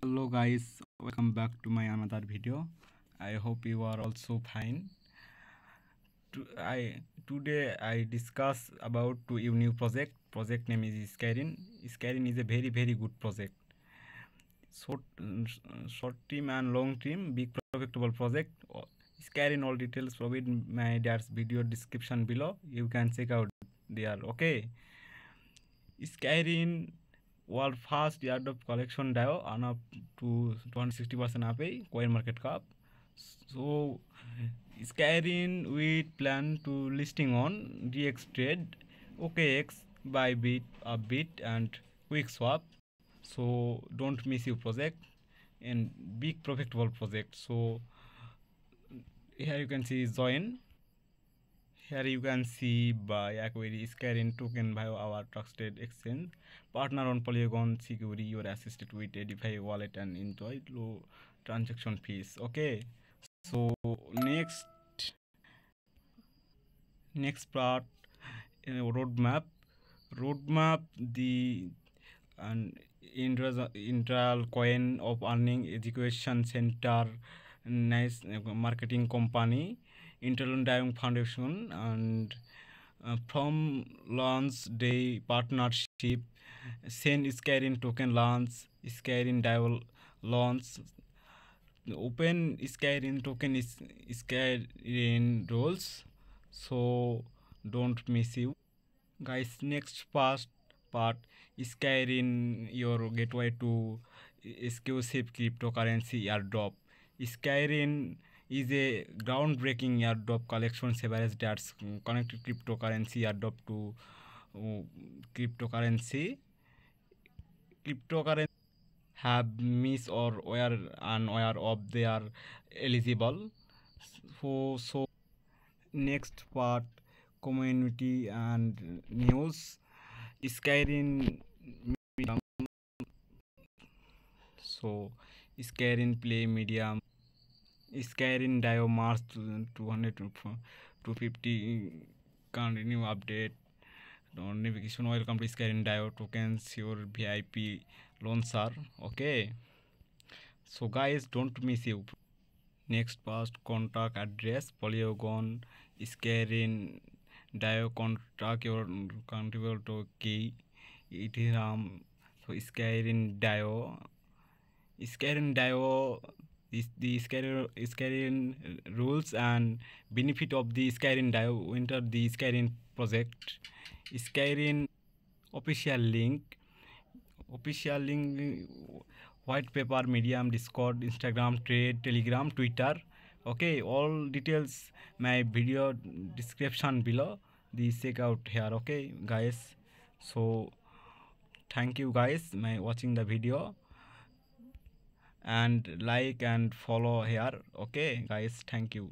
Hello guys, welcome back to my another video. I hope you are also fine. Today I discuss about to a new project. Project name is Skyrin. Skyrin is a very good project. Short team and long team, big profitable project. Skyrin all details provide my dad's video description below. You can check out there. Okay. Skyrin world first airdrop collection DAO on up to 260% up coin market cap. So Skyrin we plan to listing on DX Trade, OKX, Bybit, Upbit and QuickSwap. So don't miss your project and big profitable project. So here you can see join. Here you can see buy Acquire Skyrin token by our trusted exchange. Partner on Polygon Security, you're assisted with a DeFi wallet and enjoy low transaction fees. Okay. So next part roadmap. Roadmap the and Intral coin of earning education center, nice marketing company, Intel Diamond Foundation, and from launch day partnership, send Skyrim token launch, Skyrim Dial launch, open Skyrim token is Skyrim roles, so don't miss you. Guys, next part Skyrim your gateway to exclusive cryptocurrency airdrop. Skyrim is a groundbreaking airdrop collection service that's connected cryptocurrency airdrop to uh, cryptocurrency. Cryptocurrency have miss or were unaware of they are eligible. So next part community and news. Skyrim medium, so Skyrim play medium, Skyrim Dio Mars 200 to 250 continue update notification. Welcome to Skyrim Dio tokens your VIP launcher. Okay, so guys, don't miss you. Next past contact address Polygon Skyrim Dio contact your contribute to key Ethereum. So Skyrim Dio is the Skyrim rules and benefit of the Skyrim Dio. Enter the Skyrim project. Skyrim official link. Official link white paper, Medium, Discord, Instagram, Trade, Telegram, Twitter. Okay, all details my video description below. The check out here. Okay, guys. So thank you guys my watching the video and like and follow here. Okay guys, thank you.